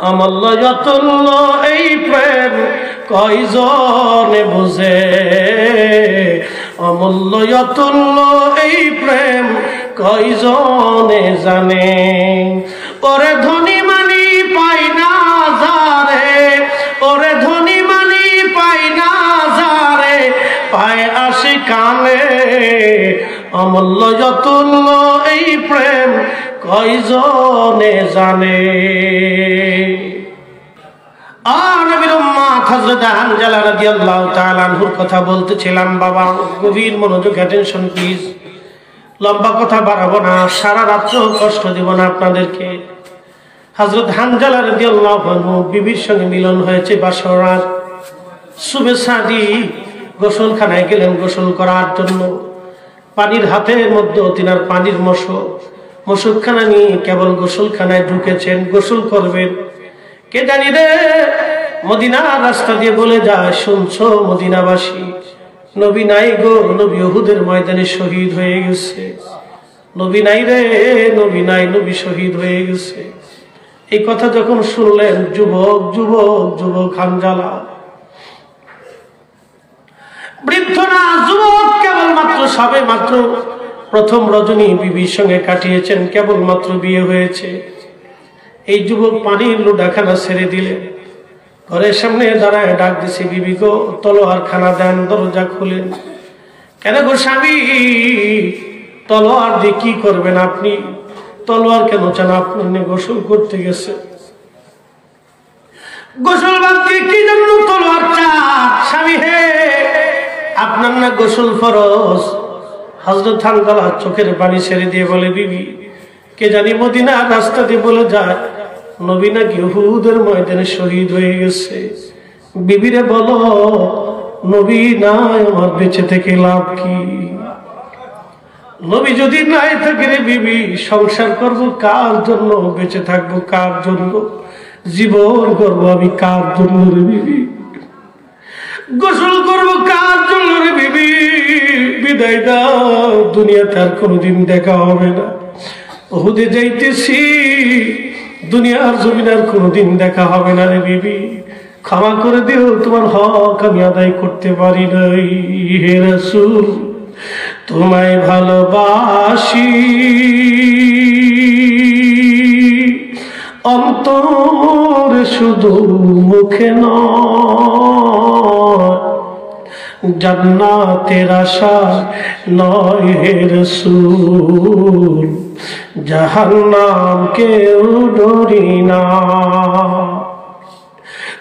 অমূল্য অতুল্য এই প্রেম কয়জনে বুঝে, অমূল্য অতুল্য এই প্রেম কয়জনে জানে। ওরে ধনী মানি পাই না যারে, ওরে ধনী মানি পাই না যারে, পায় আশিকানে। অমূল্য অতুল্য এই প্রেম কয়জনে জানে। নবীর উম্মত হযরত হানজালা রাদিয়াল্লাহু তাআলা আনহুর কথা বলতেছিলাম। বাবা গভীর মনোযোগ, অ্যাটেনশন প্লিজ। লম্বা কথা বাড়াবো না, সারা রাত্র কষ্ট দেব না আপনাদেরকে। হযরত হানজালা রাদিয়াল্লাহু আনহু বিবির সঙ্গে মিলন হয়েছে বাসর রাত। সুবে সাদি গোসলখানায় গেলেন গোসল করার জন্য। পানির হাতের মধ্যে তিনার পানির মশকখানা নিয়ে কেবল গোসলখানায় ঢুকেছেন, গোসল করবেন। কে জানি রে মদিনার রাস্তা দিয়ে বলে যায়, শুনছো মদিনাবাসী, নবী নাই গো, নবী উহুদের ময়দানে শহীদ হয়ে গেছে। নবী নাই রে, নবী নাই, নবী শহীদ হয়ে গেছে। এই কথা যখন শুনলেন যুবক হানজালা, বৃদ্ধ না যুবক, কেবলমাত্র সবে মাত্র প্রথম রজনী বিবির সঙ্গে কাটিয়েছেন, কেবলমাত্র বিয়ে হয়েছে। এই যুবক পানির লোটাখানা ছেড়ে দিলেন, ঘরের সামনে দাঁড়ায় ডাক দিছে, বিবি গো তলোয়ার খানা দেন। দরজা খুলেন। কেন গো স্বামী, তলোয়ার দিয়ে কি করবেন আপনি? তলোয়ার কেন চান? আপনি গোসল করতে গেছে, গোসল বাদ দিয়ে কি জন্য তলোয়ার চান? স্বামী হে, আপনার না গোসল ফরজ। হযরত হানজালা চোখের পানি ছেড়ে দিয়ে বলে, বিবি কে জানি মদিনার রাস্তা দিয়ে বলে যায়, নবী নাকি উহুদের ময়দানে শহীদ হয়ে গেছে। বিবিরে বলো, নবী নাই, আমার বেঁচে থেকে লাভ কি? নবী যদি নাই থাকে রে বিবি, সংসার করবো কার জন্য? বেঁচে থাকবো কার জন্য? জীবন করবো আমি কার জন্য রে বিবি? গোসল করবো কার জন্য রে বিবি? বিদায় দাও, দুনিয়াতে আর কোনোদিন দেখা হবে না। উহুদে যাইতেছি, দুনিয়ার জমিনে আর কোনোদিন দেখা হবে না রে বিবি। ক্ষমা করে দিও, তোমার হক আমি আদায় করতে পারি নাই। হে রাসূল, তোমায় ভালোবাসি, অন্তর শুধু মুখে নয়, জান্নাতের আশা নয় হে রাসূল, জাহান্নাম কেউ ডরি না।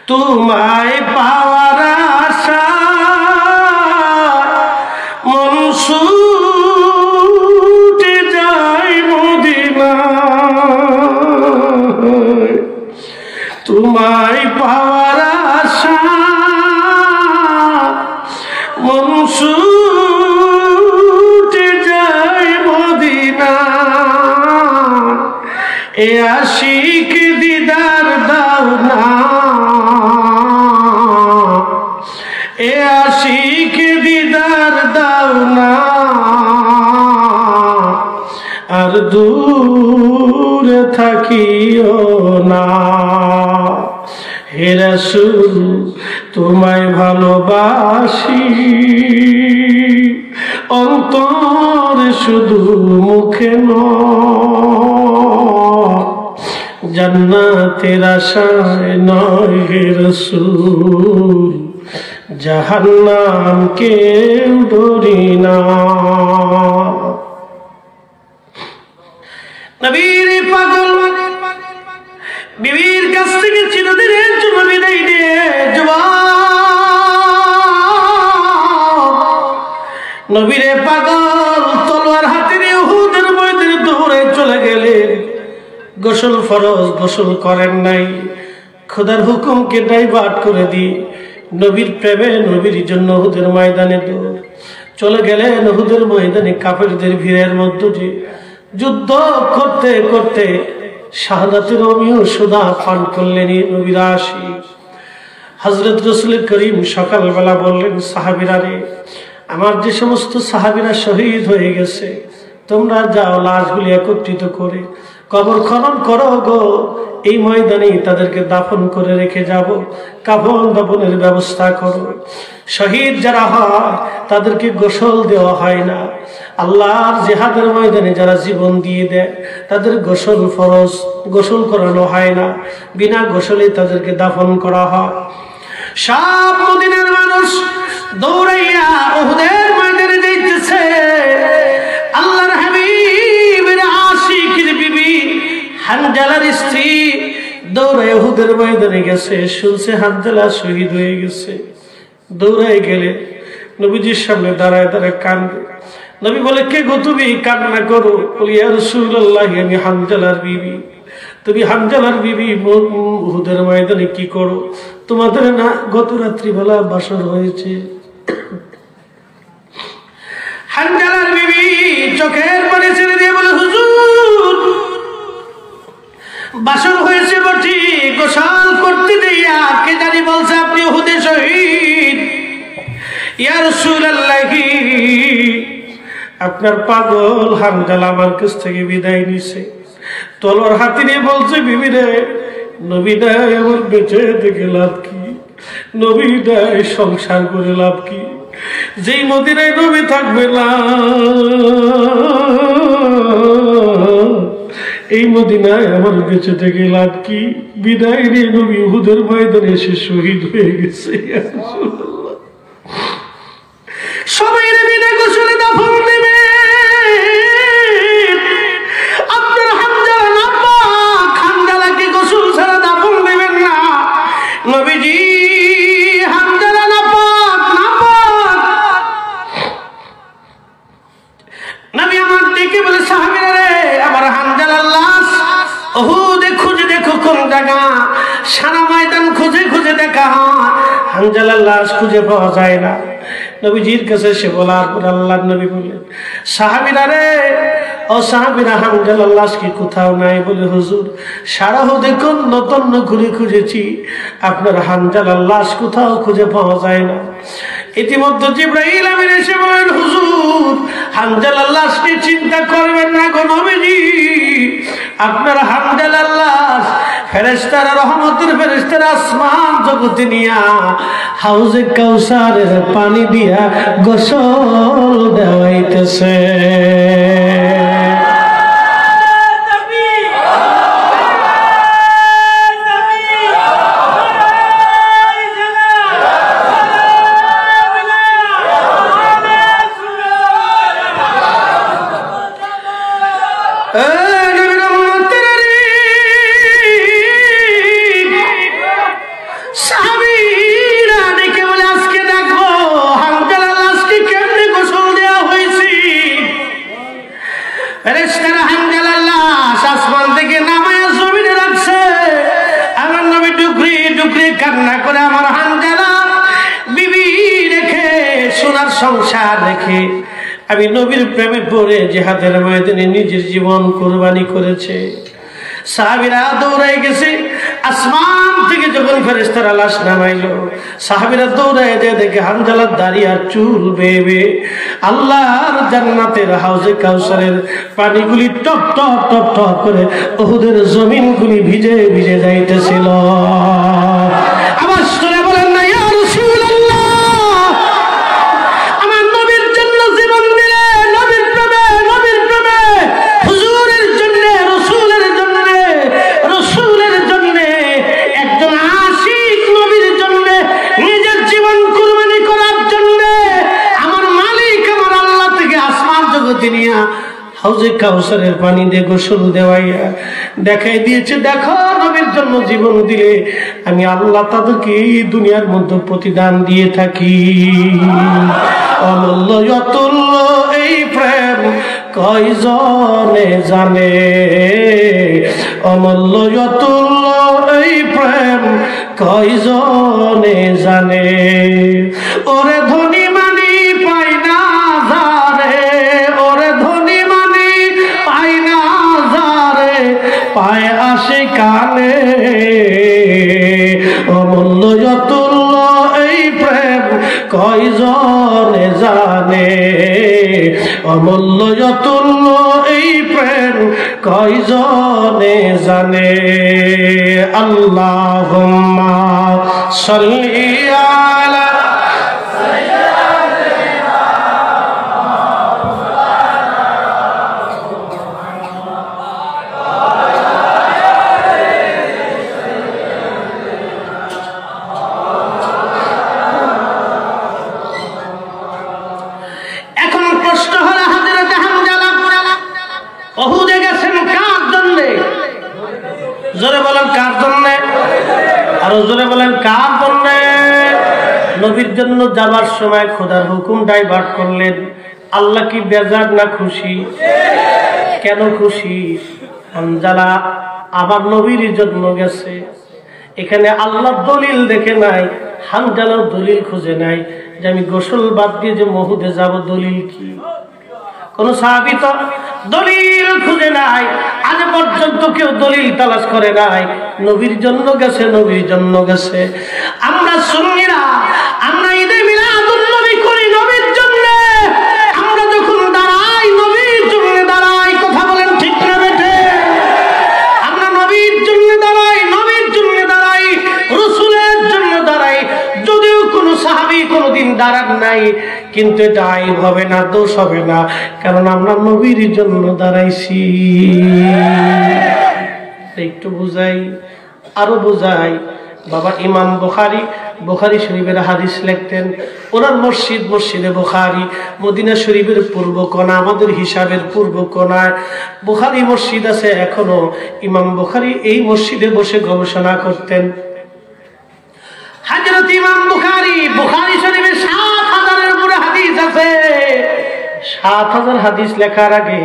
তোমায় পাওয়ার আশা মন ছুটে যায় মদিনায়, তোমায় পাওয়ার আশা মন ছুটে যায় মদিনায়। এ আশিক দিদার দাও না, এ আশিক দিদার দাও না, আর দূরে থাকিও না। হে রাসূল, তোমায় ভালোবাসি, অন্তর শুধু মুখে নয়, জান্নাতের আশায় নয় হে রাসূল, জাহান্নাম কেউ ডরি না। নবীর পাগল বিবির কাছ থেকে চিরদিনের জন্য বিদায় নিয়ে নবীরে পাগল তলোয়ার হাতে নিয়ে উহুদের ময়দানে দৌড়ে চলে গেলেন। গোসল ফরজ, গোসল করেন নাই। খোদার হুকুমকে ডাইভার্ট করে দিয়ে নবীর প্রেমে, নবীর জন্য উহুদের ময়দানে দৌড় চলে গেলেন। উহুদের ময়দানে কাফেরদের ভিড়ের মধ্য দিয়ে যুদ্ধ করতে করতে শাহাদাতের অমিয় সুধা পান করলেন নবীর আশিক। হযরত রাসূল করিম সকালবেলা বললেন, সাহাবীরা রে, আমার যে সমস্ত সাহাবীরা শহীদ হয়ে গেছে, তোমরা যাও লাশগুলি একত্রিত করে কবর খনন করো গো, এই ময়দানে তাদেরকে দাফন করে রেখে যাব, কাফন দাফনের ব্যবস্থা করো। শহীদ যারা হয় তাদেরকে গোসল দেওয়া হয় না। আল্লাহর জিহাদের ময়দানে যারা জীবন দিয়ে দেয় তাদের গোসল ফরজ, গোসল করানো হয় না, বিনা গোসলে তাদেরকে দাফন করা হয়। সব মদিনার মানুষ দৌড়াইয়া উহুদের ময়দানে যাইতেছে। আল্লাহর হাবিবের আশিকের বিবি হানজালার স্ত্রী দৌড়ায় উহুদের ময়দানে গেছে, শুনছে হানজালা শহীদ হয়ে গেছে। দৌড়ায় গেলে নবীজির সামনে দাঁড়ায় দাঁড়ায় কান্দে। নবী বলে, কে গো তুমি? কান্না করো। বলি, ইয়া রাসূলুল্লাহ, আমি হানজালার বিবি। তুমি হানজালার বিবি উহুদের ময়দানে কি করো? তোমাদের না গত রাত্রিবেলা বাসর হয়েছে। হানজালার বিবি চোখের পানি ছেড়ে দিয়ে বলে, হুজুর বাসর হয়েছে বটি, গোসল করতে দিয়া কে জানি বলছে আপনি উহুদে শহীদ। ইয়া রাসূলুল্লাহ, আপনার পাগল হানজালা আমার কাছ থেকে বিদায় নিছে, তলোয়ার হাতে নিয়ে বলছে, বিবি রে, নবী নাই আমার বেঁচে থেকে লাভ কি? নবী নাই সংসার করে লাভ কি? যেই মদিনায় নবী থাকবে না, এই মদিনায় আমার বেঁচে থেকে লাভ কি? বিদায় নিয়ে নবী উহুদের ময়দানে এসে শহীদ হয়ে গেছে। সবাই বিনা গোসলে দাফন দেবে, আপনার হানজালা নাপাক, হানজালাকে গোসল ছাড়া দাফন দেবেন না। নবীজি হানজালা নাপাক, নাপাক। নবী আমার ডেকে বলে, সাহাবীরা রে, আমার হানজালার লাশ উহুদে খুঁজে দেখো কোন জায়গা। সারা ময়দান খুঁজে খুঁজে দেখা হয়, হানজালার লাশ খুঁজে পাওয়া যায় না। নবীজির কাছে সে বলার পর আল্লাহর নবী বললেন, সাহাবীরা রে, ও সাহাবীরা, হানজালার লাশ কি কোথাও নাই? বলে, হুজুর সারা দেখুন নতুন ঘুরে খুঁজেছি, আপনার হানজালার লাশ কোথাও খুঁজে পাওয়া যায় না। ইতিমধ্যে জিবরাইল আমিন এসে বলেন, হুজুর হানজালার লাশ নিয়ে চিন্তা করবেন না গো নবীজি, আপনার হানজালার লাশ ফেরেশতারা, রহমতের ফেরেশতারা আসমান জগতে নিয়া হাউজে কাউসারের পানি দিয়া গোসল দেওয়াইতেছে। ফেরেশতারা হানজালার লাশ আসমান থেকে নামায়া জমিনে রাখছে। আমার নবী ডুকরি ডুকরি কান্না করে আমার হানজালা বিবি রেখে, সোনার সংসার রেখে আমি নবীর প্রেমে পড়ে জিহাদের ময়দানে নিজের জীবন কুরবানি করেছে। সাহাবীরা দৌড়াই গেছে। আসমান থেকে যখন ফেরেশতারা লাশ নামাইলো, সাহাবীরা দৌড়ায় যে দেখে হানজালার দাড়ি আর চুল বেয়ে বেয়ে আল্লাহর জান্নাতের হাউজে কাউসারের পানিগুলি টপ টপ টপ টপ করে উহুদের জমিনগুলি ভিজে ভিজে যাইতেছিল। আবার শুনে বলেন না, ইয়া রাসূলুল্লাহ, আমার নবীর জন্য জীবন দিলে, নবীর প্রেমে, নবীর প্রেমে, হুজুরের জন্য, রাসূলের জন্য, রাসূলের জন্য, একজন আশিক নবীর জন্য নিজের জীবন কুরবানি করার জন্য আমার মালিক, আমার আল্লাহ থেকে আসমান জগতে নিয়ে হাউজে কাউসারের পানি দিয়ে গোসল দেওয়াইয়া দেখাই দিয়েছে, দেখো নবীর জন্য জীবন দিলে আমি আল্লাহ তাদেরকে দুনিয়ার মধ্যে প্রতিদান দিয়ে থাকি। অমূল্য অতুল্য এই প্রেম কয়জনে জানে, অমূল্য অতুল্য এই প্রেম কয়জনে জানে। ওরে ধনী মানি পাই না যারে, ওরে ধনী মানি পাই না যারে, পায় আসে কানে। অমূল্য অতুল্য এই প্রেম কয়জনে জানে, অমূল্য অতুল্য এই প্রেম কয়জনে জানে। আল্লাহুম্মা সাল্লি আলা নবীর জন্য যাবার সময় খোদার হুকুম ডাইভার্ট করলেন। আল্লাহ কি বেজার না খুশি? কেন খুশি? হানজালা আমার নবীর জন্য গেছে। এখানে আল্লাহ দলিল দেখে নাই, হানজালাও দলিল খুঁজে নাই যে আমি গোসল বাদ দিয়ে যে মহুদে যাব। দলিল কি? কোন সাহাবী তো দলিল খুঁজে নাই, আজ পর্যন্ত কেউ দলিল তালাশ করে নাই। নবীর জন্য গেছে, নবীর জন্য গেছে। আমরা সুন্নিরা আমরা ঈদে মিলাদুন নবী করি নবীর জন্য। আমরা যখন দাঁড়াই নবীর জন্য দাঁড়াই। কথা বলেন ঠিক না বেঠে? আমরা নবীর জন্য দাঁড়াই, নবীর জন্য দাঁড়াই, রাসূলের জন্য দাঁড়াই। যদিও কোনো সাহাবী কোনোদিন দাঁড়ান নাই, কিন্তু এটা আইব হবে না, দোষ হবে না, কারণ আমরা নবীর জন্য দাঁড়াইছি। একটু বুঝাই, আরো বুঝাই। বাবা ইমাম বুখারী শরীফের হাদিস লিখতেন। ওনার মসজিদ মসজিদে বুখারী, মদিনা শরীফের পূর্ব কোণা, আমাদের হিসাবের পূর্ব কোণায় বুখারী মসজিদ আছে এখনো। ইমাম বুখারী এই মসজিদে বসে গবেষণা করতেন। হযরত ইমাম বুখারী শরীফে ৭,০০০-এর উপরে হাদিস আছে। ৭,০০০ হাদিস লেখার আগে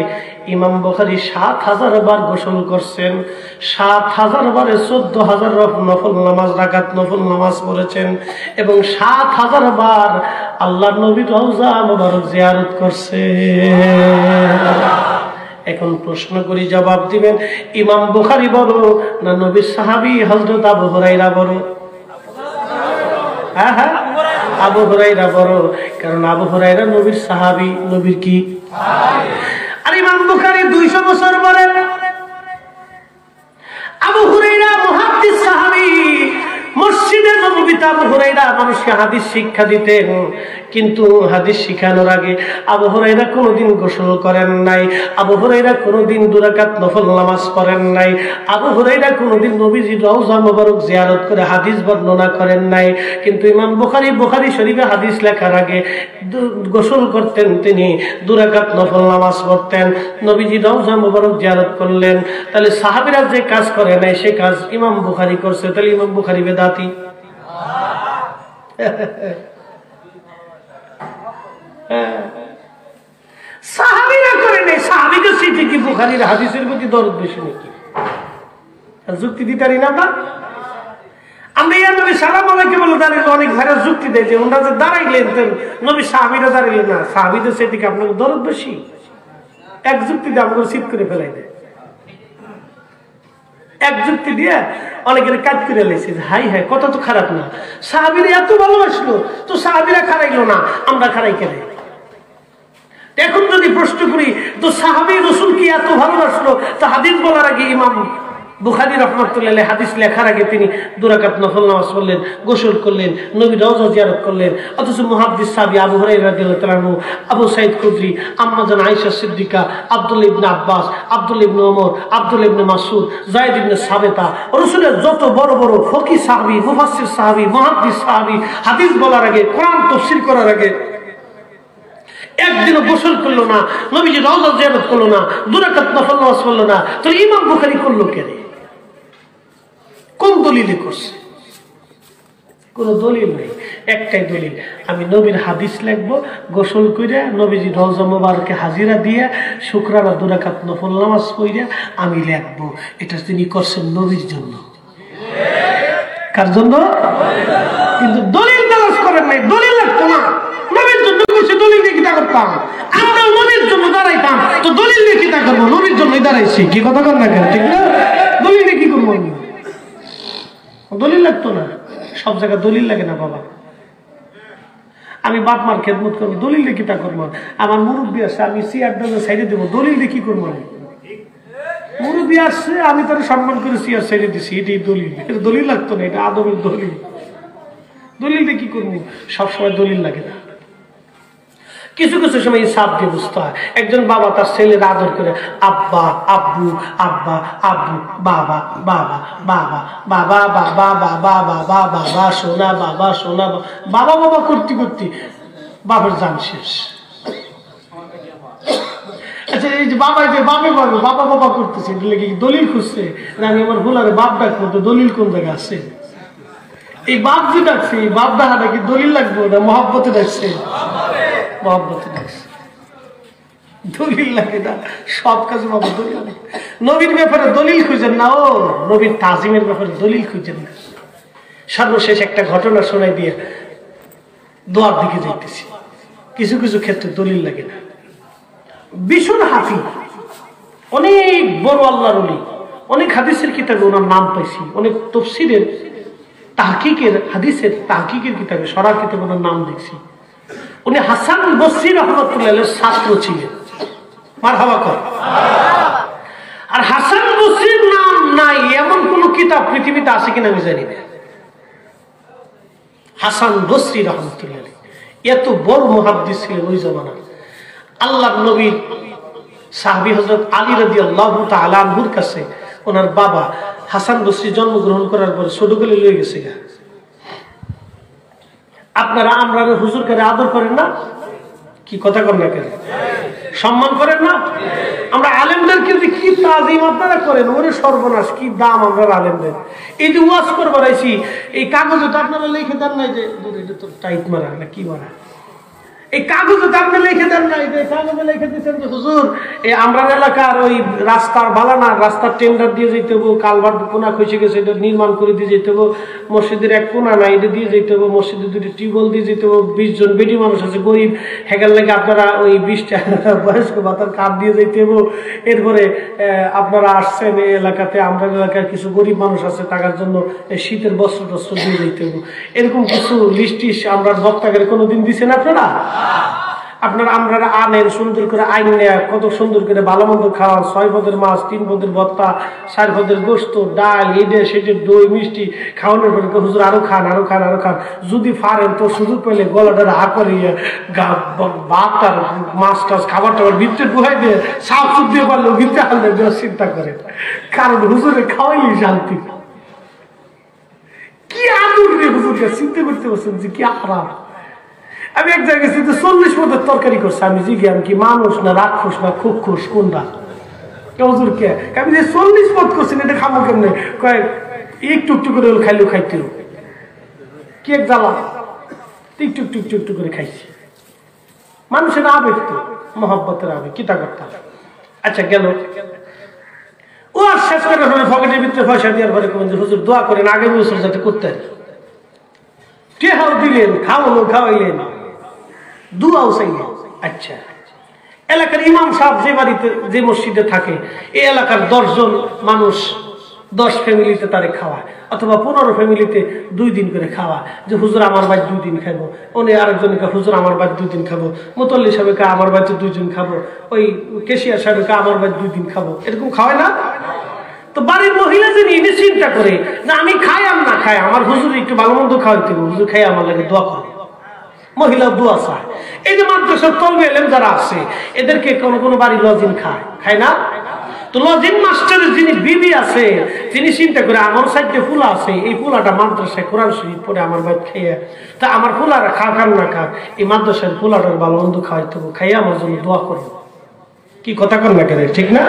ইমাম বুখারী ৭,০০০ বার গোসল করছেন। ৭,০০০ বারে ১৪,০০০ নফল নামাজ, রাকাত নফল নামাজ পড়েছেন এবং ৭,০০০ বার আল্লাহর নবীর রওজা মুবারক জিয়ারত করছে। এখন প্রশ্ন করি, জবাব দিবেন, ইমাম বুখারী বড় না নবীর সাহাবী হযরত আবু হুরায়রা বড়? হ্যাঁ হ্যাঁ, আবু হুরায়রা বড়, কারণ আবু হুরায়রা নবীর সাহাবী। নবীর কি? আর ইমাম বুখারী ২০০ বছর পরে। আবু হুরায়রা মুহাদ্দিস সাহাবী। মসজিদে নববীতে আবু হুরায়রা মানুষকে হাদিস শিক্ষা দিতেন, কিন্তু হাদিস শিখানোর আগে আবু হুরায়রা কোনোদিন গোসল করেন নাই। আবু হুরায়রা কোনোদিন ২ রাকাত নফল নামাজ পড়েন নাই। আবু হুরায়রা কোনোদিন নবীজির রওজা মুবারক জিয়ারত করে হাদিস বর্ণনা করেন নাই। কিন্তু ইমাম বুখারী শরীফে হাদিস লেখার আগে গোসল করতেন, তিনি ২ রাকাত নফল নামাজ পড়তেন, নবীজির রওজা মুবারক জিয়ারত করলেন। তাহলে সাহাবীরা যে কাজ করে নাই সে কাজ ইমাম বুখারী করছে, তাহলে ইমাম বুখারী বেদাতি? সাহাবীরা করে নাই, সাহাবীদের সাথে কি বুখারীর হাদিসের প্রতি দরদ বেশি নাকি? যুক্তি দিতে পারি না আমরা। আমরা ইয়া নবী সালাম আলাইকুম বলে দাঁড়িয়ে অনেক ভাইরা যুক্তি দেয় যে ওনারা যে দাঁড়াইলেন নবী সাহাবীরা দাঁড়াইলেন না, সাহাবীদের সাথে কি আপনার দরদ বেশি? এক যুক্তি দিয়ে আমাকে চিৎ করে ফেলাই দেয়। এক যুক্তি দিয়ে অনেকের কাজ করে লেছে। হাই হাই, কথা তো খারাপ না, সাহাবীরা এত ভালোবাসলো তো সাহাবীরা খারাইলো না, আমরা খারাই কেন? এখন যদি প্রশ্ন করি তো সাহাবী রাসূল কি এত ভালোবাসলো তো হাদিস বলার আগে ইমাম বুখারী রাহমাতুল্লাহ হাদিস লেখার আগে তিনি ২ রাকাত নফল নামাজ পড়লেন, গোসল করলেন, নবীর রওজা জিয়ারত করলেন। অথচ মুহাদ্দিস সাহাবী আবু হুরায়রা রাদিয়াল্লাহু তাআলা আনহু, আবু সাঈদ খুদরি, আম্মা জান আয়েশা সিদ্দিকা, আব্দুল্লাহ ইবনে আব্বাস, আব্দুল্লাহ ইবনে ওমর, আব্দুল্লাহ ইবনে মাসউদ, যায়েদ ইবনে সাবিতা, রাসূলের যত বড় বড় ফকিহ সাহাবী, মুফাসসির সাহাবী, মুহাদ্দিস সাহাবী হাদিস বলার আগে, কোরআন তাফসীর করার আগে একদিনও গোসল করলো না, নবীজি রওজা জিয়ারত করলো না, ২ রাকাত নফল নামাজ পড়লো না, তাহলে ইমাম বুখারী করলো কেন? কোন দলিলে করছে? কোন দলিল নেই, একটাই দলিল, আমি নবীর হাদিস লিখবো, গোসল করে নবীজি রওজা মুবারকে হাজিরা দিয়ে শুকরানা ২ রাকাত নফল নামাজ পড়ে আমি লিখবো। এটা তিনি করছেন নবীর জন্য। কার জন্য? কিন্তু দলিল তালাশ করেন নাই, দলিল লাগতো না। নবীর জন্য কইছে, দলিল দিয়ে কিতা করতাম? আমরা নবীর জন্য দাঁড়াইতাম, তো দলিল দিয়ে কিতা করবো? নবীর জন্যই দাঁড়াইছি। কি কথা কর না কেন? ঠিক না? দলিল দিয়ে কি করবো? দলিল লাগতো না, সব জায়গায় দলিল লাগে না বাবা। আমি বাপ মার খেদমত করবো, দলিল দিয়ে কিতা করবো? আমার মুরব্বী আছে, আমি চেয়ার সাইডে দেবো, দলিল দিয়ে কি করবো? মুরব্বী আসছে, আমি তার সম্মান করেছি আর ছেড়ে দিছি, এটাই দলিল। এটা দলিল লাগতো না, এটা আদমের দলিল। দলিল দিয়ে কি করবো? সবসময় দলিল লাগে না, কিছু কিছু সময় ইনসাফ দিয়ে বুঝতে হয়। একজন বাবা তার ছেলের আদর করে আব্বা, আব্বু, আব্বা, আব্বু, বাবা, বাবা, বাবা, বাবা, বাবা, বাবা, বাবা, বাবা, সোনা, বাবা, সোনা, বাবা, বাবা করতে করতে বাবার জান শেষ। আচ্ছা, এই যে বাবা বাবা বাবা বাবা বাবা করতেছে, দলিল খুঁজছে, আমি আমার ভুলারে বাপ ডাকবো, তো দলিল কোন জায়গায় আছে? এই বাপ যে ডাকছে, এই বাপ ডাকাটা কি দলিল লাগবে না মহব্বতে ডাকছে? মহব্বতে ডাকছে, দলিল লাগে না। সব কাজে বাবা দলিল লাগে। নবীর ব্যাপারে দলিল খুঁজেন না, ও নবীর তাজিমের ব্যাপারে দলিল খুঁজেন না। সর্বশেষ একটা ঘটনা শোনাই দিয়ে দোয়ার দিকে যাইতেছি। কিছু কিছু ক্ষেত্রে দলিল লাগে না। বিশুর হাফি, অনেক বড় আল্লাহর ওলি, অনেক হাদিসের কিতাবে ওনার নাম পাইছি, অনেক তাফসীরের তাহকিকের হাদিসের তাহকিকের কিতাবে সরার কিতাবে ওনার নাম দেখছি। উনি হাসান বসরি রাহমাতুল্লাহির ছাত্র ছিলেন। মারহাবা কর। আর হাসান বসরির নাম নাই এমন কোন কিতাব পৃথিবীতে আছে কিনা আমি জানি না। হাসান বসরি রাহমাতুল্লাহ এত বড় মুহাদ্দিস ছিলেন ওই জামানায়। আল্লাহর নবীর সাহাবী হযরত আলী রাদিয়াল্লাহু তাআলা আনহুর কাছে ওনার বাবা হাসান বসরি জন্মগ্রহণ করার পরে ছোটবেলায় লয়ে গেছে। আপনারা আমরা হুজুর করে আদর করেন না? কি কথা কর না কেন? সম্মান করেন না? আমরা আলেমদেরকে যে কি তাজিম আপনারা করেন, ওরে সর্বনাশ, কি দাম আমরা আলেমদের। এই যে ওয়াজ করবার আইছি, এই কাগজে তো আপনারা লিখে দেন নাই যে এটা তো টাইট মারা না কি মারা, এই কাগজে তো আপনি লিখে দেন নাই যে কাগজে লিখে দিচ্ছেন যে হুজুর এই আমরা এলাকার ওই রাস্তার বালানা, রাস্তার টেন্ডার দিয়ে যেতে হবো, কালভার্ট কোনা খসে গেছে, এটা নির্মাণ করে দিয়ে যেতে হবো, মসজিদের এক কোনা নাই এটা দিয়ে যেতে হবো, মসজিদের দুটি টিউবওয়েল দিয়ে যেতে হবো, 20 জন বেডি মানুষ আছে গরিব, হেগার লাগে আপনারা ওই 20টা বয়স্ক ভাতার কার্ড দিয়ে যেতে হবো। এরপরে আপনারা আসছেন এই এলাকাতে, আমরা এলাকার কিছু গরিব মানুষ আছে টাকার জন্য শীতের বস্ত্র টস্ত্র দিয়ে যেতে হবো। এরকম কিছু লিস্টিস আমরা বক্তাগারে কোনোদিন দিচ্ছেন আপনারা? আপনারা আমরা আনেন সুন্দর করে আইন নেয়া, কত সুন্দর করে ভালো মন্দ খাওয়ান, 6 পদের মাছ, 3 পদের ভর্তা, 4 পদের গোস্ত, ডাল, এডে সেটে দই মিষ্টি খাওয়ানোর পরে হুজুর আরো খান, আরো খান, আরো খান। যদি পারেন তো সুযোগ পেলে গলাটা হা করিয়ে ভাত আর মাছ টাছ খাবার টাবার ভিতরে গুহাই দিয়ে সাফ সুপ দিয়ে পারলেও ভিতরে আনলে চিন্তা করেন, কারণ হুজুরে খাওয়াইলি শান্তি। কি আদর রে হুজুরকে, চিন্তা করতে পারছেন যে কি আরাম। আমি এক জায়গায় 40 পদের তরকারি করছে, আমি জিজ্ঞাসা কি মানুষ না রাক্ষস না খুক্ষুস কোনটা? হুজুরকে আমি যে 40 পদ করছেন এটা খাবো কেমনে? কয় একটু একটু করে খাইলেও খাইতে কি এক জ্বালা, একটু একটু একটু একটু করে খাইছি। মানুষের আবেগ তো, মহব্বতের আবেগ, কিতা করতাম। আচ্ছা গেল ও আর শেষ করে পকেটের ভিতরে পয়সা দেওয়ার পরে হুজুর দোয়া করেন আগের বছর যাতে করতে টেহাও দিলেন, খাওয়ানো খাওয়াইলেন, দুয়াও চাইলেন। আচ্ছা, এলাকার ইমাম সাহেব যে বাড়িতে যে মসজিদে থাকে এই এলাকার 10 জন মানুষ 10 ফ্যামিলিতে তারে খাওয়ায়, অথবা 15 ফ্যামিলিতে 2 দিন করে খাওয়া, যে হুজুর আমার বাড়ি 2 দিন খাবো, উনি আরেকজনকে হুজুর আমার বাড়ি 2 দিন খাবো, মুতল্লি সাহেবকে আমার বাড়িতে 2 দিন খাবো, ওই কেশিয়ার সাহেবকে আমার বাড়ি 2 দিন খাবো, এরকম খাওয়ায় না? তো বাড়ির মহিলা যিনি এনে চিন্তা করে যে আমি খাই আর না খাই আমার হুজুর একটু ভালো মন্দ খাওয়াইতে হবে, হুজুর খাই আমার লাগে দোয়া করে, মহিলা দোয়া চায়। এই যে মাদ্রাসার তলবে এলেন যারা আছে এদেরকে কোনো কোনো বাড়ি লজিং খায় না? তো লজিং মাস্টারের যিনি বিবি আছে তিনি চিন্তা করে আমার সাইডে ফুলা আছে, এই ফুলাটা মাদ্রাসায় কোরআন শরীফ পড়ে আমার বাড়ি খেয়ে, তা আমার ফুলারা খান না খাক, এই মাদ্রাসার ফুলাটার ভালো মন্দ খাওয়াইতে হবে, খাইয়ে আমার জন্য দোয়া করবো। কি কথা কর না কেন, ঠিক না?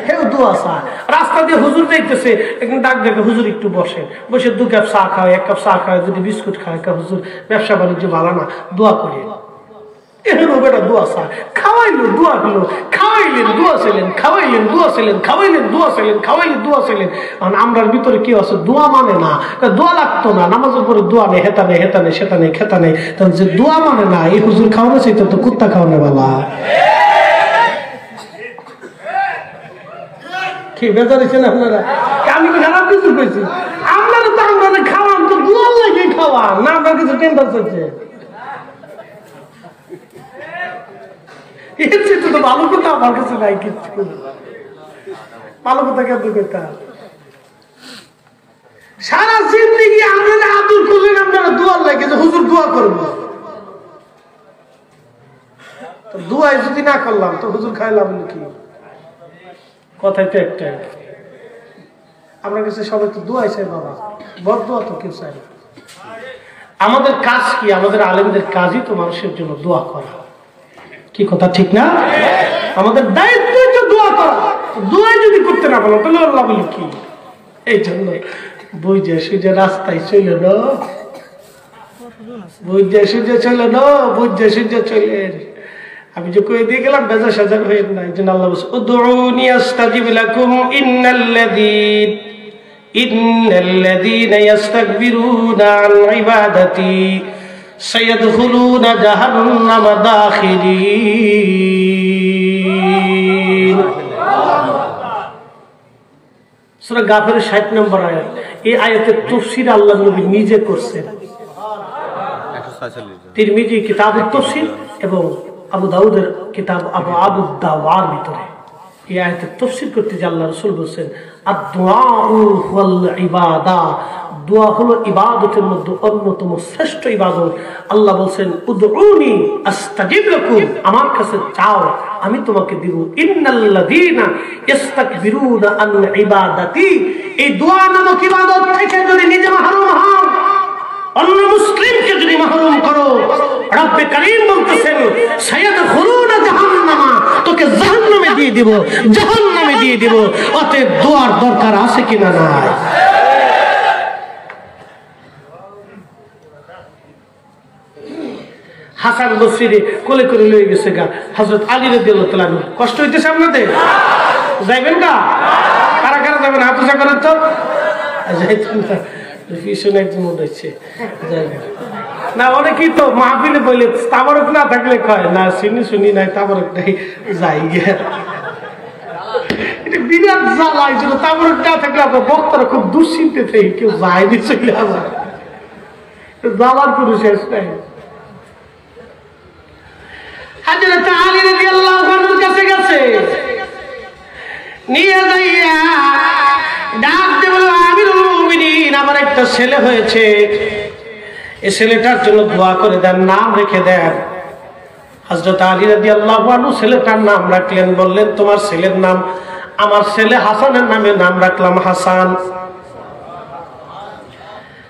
হেউ দোয়া চা, রাস্তা দিয়ে হুজুর দেখতেছে, একদিন ডাক দেখে হুজুর একটু বসে, বসে 2 কাপ চা খাওয়া, 1 কাপ চা খাওয়া, যদি বিস্কুট খাওয়া, হুজুর ব্যবসা বাণিজ্য ভালো না, দোয়া করি। বেটা দোয়া চা খাওয়াইলো, দোয়া হলো, খাওয়াইলেন দোয়া ছিলেন, খাওয়াইলেন দোয়া ছিলেন, খাওয়াইলেন দোয়া ছিলেন, খাওয়াইলেন দোয়া ছিলেন। কারণ আমরার ভিতরে কি আছে, দোয়া মানে না, দোয়া লাগতো না, নামাজের পরে দোয়া নেই, হেতা নেই, হেতা নেই, সেটা নেই, খেতা নেই, তাহলে যে দোয়া মানে না, এই হুজুর খাওয়ানো চাইতে তো কুত্তা খাওয়ানো বাবা। বেজারেছেন আপনারা? আমি খারাপ কিছু কইছি? আপনারা তো আমরা খাওয়ান তো দোয়ার লাগে খাওয়ান না, আপনার কিছু টেন্ডার চলছে, এর চেয়ে তো ভালো কথা আমার কাছে নাই কিছু। ভালো কথা কেন কইতা সারা জিন্দেগি আমরা আদর করলেন আপনারা দোয়া লাগে যে হুজুর দোয়া করবো তো দোয়াই যদি না করলাম তো হুজুর খাইলাম কি কথাই তো একটাই আমরা কাছে সবাই তো দোয়াই চাই বাবা বড় দোয়া তো কেউ চাই না আমাদের কাজ কি আমাদের আলেমদের কাজই তো মানুষের জন্য দোয়া করা কি কথা ঠিক না আমাদের দায়িত্বই তো দোয়া করা দোয়াই যদি করতে না পারো তাহলে আল্লাহ বলি কি এই জন্য বুঝে সুঝে রাস্তায় চলে না বুঝে সুঝে চলে না বুঝে সুঝে চলে আমি যে কই দিয়ে গেলাম বেজা সাজার হয়ে না এই জন্য আল্লাহ বলছে উদউনি আস্তাজিব লাকুম ইন্নাল্লাযীনা ইস্তাকবিরুনা আন ইবাদাতি সায়াদখুলুনা জাহান্নামা দাখিলিন সূরা গাফিরের 60 নম্বর আয়াত এই আয়াতের তাফসীর আল্লাহ নবী নিজে করেছেন তিরমিজি কিতাবুত তাফসীর এবং আবু দাউদের কিতাব আবু দাওয়ার ভিতরে এই আয়াতের তাফসীর করতে যে আল্লাহ রাসূল বলেন আদ-দুআউ ওয়াল ইবাদা দোয়া হলো ইবাদতের মধ্যে অন্যতম শ্রেষ্ঠ ইবাদত আল্লাহ বলেন উদউনি আস্তাজিব লাকুম আমার কাছে চাও আমি তোমাকে দিব ইন্নাল্লাযীনা ইস্তাকবিরুনা আন ইবাদাতি এই দোয়া নামক ইবাদত থেকে যদি নিজে মাহরুম হও অন্য মুসলিমকে যদি মাহরুম করো রব্বে কারীম বলতেছেন সায়াদখুলুনা জাহান্নামা তোকে জাহান্নামে দিয়ে দিব জাহান্নামে দিয়ে দিব অতএব দোয়ার দরকার আছে কিনা নাই হাসান বসরি কোলে করে লয়ে গেছে গা হযরত আলী রাদিয়াল্লাহু তাআলা কষ্ট হইতেছে আপনাদের যাইবেন না কারা কারা যাবেন হাত উঁচা করেন তো যাইতেন না পিছনে একজন উঠেছে না অনেকেই তো মাহফিলে বলে তাবারক না থাকলে কয় না শুনি নাই তাবারক নাই যাই গিয়ে এটা বিরাট জ্বালা হয়েছিল তাবারক না থাকলে আপনার বক্তারা খুব দুশ্চিন্তে থেকে কেউ যায়নি চলে আবার জ্বালার কোনো শেষ নাই হযরত আলী রাদিয়াল্লাহু আনহুর কাছে গেছে নিয়ে যাইয়া ডাক দিয়ে বলল আমিরুল মুমিনিন আমার একটা ছেলে হয়েছে এই ছেলেটার জন্য দোয়া করে দেন নাম রেখে দেন হযরত আলী রাদিয়াল্লাহু আনহু ছেলেটার নাম রাখলেন বললেন তোমার ছেলের নাম আমার ছেলে হাসানের নামে নাম রাখলাম হাসান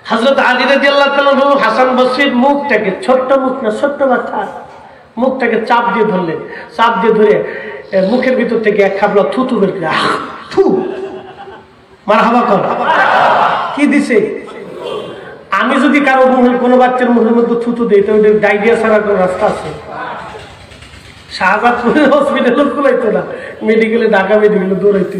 হযরত আলী রাদিয়াল্লাহু তাআলা হাসান বসরির মুখটাকে ছোট্ট মুখ না ছোট্ট বাচ্চা মুখটাকে চাপ দিয়ে ধরলেন চাপ দিয়ে ধরে মুখের ভিতর থেকে এক খাবলা থুতু বের করে থু মারহাবা কর কি দিছে আমি যদি কারো মুখে কোনো বাচ্চার মুখের মধ্যে থুতু দেই তাহলে ডায়রিয়া ছাড়া কোনো রাস্তা আছে শাহজাদপুরের হসপিটালে খুলাইতো না মেডিকেলে ঢাকা মেডিকেলে দৌড়াইতো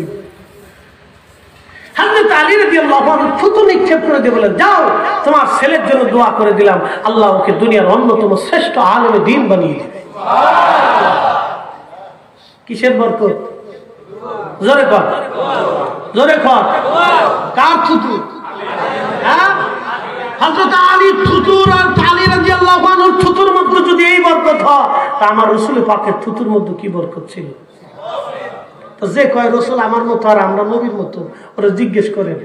হযরত আলী রাদিয়াল্লাহু আনহু থুতু নিক্ষেপ করে দিয়ে বলেন যাও তোমার ছেলের জন্য দোয়া করে দিলাম আল্লাহ ওকে দুনিয়ার অন্যতম শ্রেষ্ঠ আলেমে দ্বীন বানিয়ে দিবে কিসের বরকত জোরে কর কার থুতু হ্যাঁ হযরত আলী থুতুর আর আলী রাদিয়াল্লাহু আনহুর থুতুর মধ্যে যদি এই বরকত হয় তা আমার রাসূল পাকের থুতুর মধ্যে কি বরকত ছিল তো যে কয় রাসূল আমার মতো আর আমরা নবীর মতো ওরা জিজ্ঞেস করেন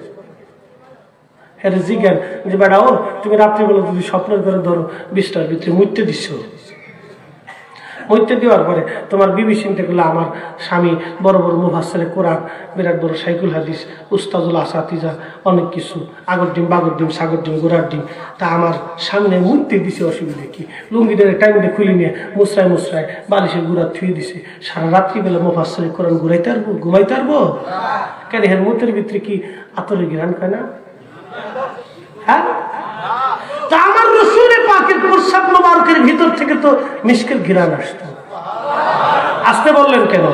হ্যাঁ জিজ্ঞান যে বেটা ও তুমি রাত্রিবেলা যদি স্বপ্নের করে ধরো 20টার ভিতরে মুইতে দিচ্ছ মইতে দেওয়ার পরে তোমার বিবি চিন্তা করলে আমার স্বামী বড় বড় মুফাসসিরে কোরআন বিরাট বড় শাইখুল হাদিস উস্তাদুল আসাতিজা অনেক কিছু আগর ডিম বাগর ডিম সাগর ডিম গোড়ার ডিম তা আমার সামনে মুইতে দিছে অসুবিধা কি লুঙ্গিটারে টাইমটা খুলে নিয়ে মুসরায় বালিশের গুড়া থুয়ে দিছে সারা রাত্রিবেলা মুফাসসিরে কোরআন ঘুরাইতে পারবো ঘুমাইতে পারবো কেন এর মুতের ভিতরে কি আতরের ঘ্রাণ খায় না হ্যাঁ তা আমার রাসূল পাকের প্রসাব মোবারকের ভিতর থেকে তো মিশকের ঘ্রাণ আসতো আসতে বললেন কেন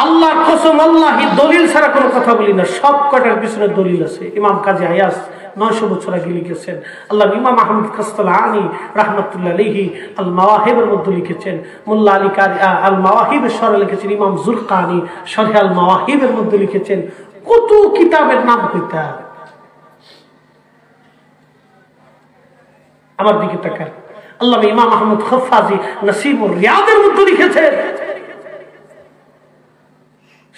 আল্লাহর কসম আল্লাহি দলিল ছাড়া কোনো কথা বলি না সব কটার পিছনে দলিল আছে ইমাম কাজী আয়াস 900 বছর আগে লিখেছেন আল্লাহ ইমাম আহমদ কাসতালানি রাহমাতুল্লাহ আলাইহি আল মাওয়াহিবের মধ্যে লিখেছেন মোল্লা আলী কারি আল মাওয়াহিবের শরহে লিখেছেন ইমাম জুরকানি শরহে আল মাওয়াহিবের মধ্যে লিখেছেন কত কিতাবের নাম কইতা আমার দিকে তাকান আল্লামা ইমাম আহমদ খফাজি নসিমুর রিয়াদের মধ্যে লিখেছেন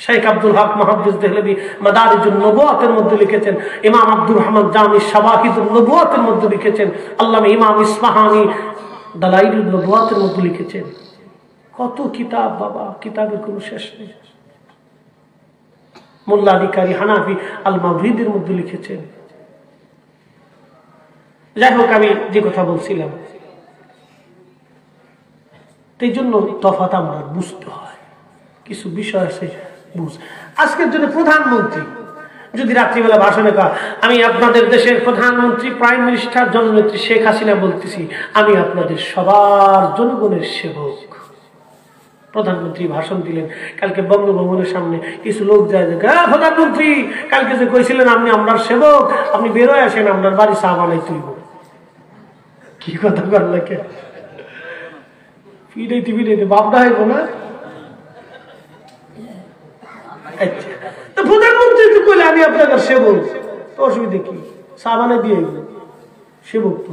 শেখ আব্দুল হক মুহাদ্দিস দেহলভী মাদারিজুন নবুওয়াতের মধ্যে লিখেছেন, ইমাম আব্দুর রহমান জামি শাওয়াহিদুন নবুওয়াতের মধ্যে লিখেছেন, আল্লামা ইমাম ইসফাহানি দালাইলুন নবুওয়াতের মধ্যে লিখেছেন। কত কিতাব বাবা, কিতাবের কোনো শেষ নেই। মোল্লা আলী কারি হানাফি আল মাওরিদের মধ্যে লিখেছেন। যাই হোক, আমি যে কথা বলছিলাম, এই জন্য তফাৎ আমরা বুঝতে হয়, কিছু বিষয় আছে বুঝ। আজকের জন্য প্রধানমন্ত্রী যদি রাত্রিবেলা ভাষণে কয়, আমি আপনাদের দেশের প্রধানমন্ত্রী প্রাইম মিনিস্টার জননেত্রী শেখ হাসিনা বলতেছি, আমি আপনাদের সবার জনগণের সেবক। প্রধানমন্ত্রী ভাষণ দিলেন, কালকে বঙ্গভবনের সামনে কিছু লোক যায় যে, প্রধানমন্ত্রী কালকে যে কইছিলেন আপনি আপনার সেবক, আপনি বেরোয় আসেন, আপনার বাড়ি চা বানাই তুলব। কি কথা বললে কে ফিরাইতে ফিরাইতে বাপটা হইব না? আচ্ছা, তো প্রধানমন্ত্রী তো কইলে আমি আপনার সেবক, তো অসুবিধা কি? চা বানাই দিয়ে সেবক তো।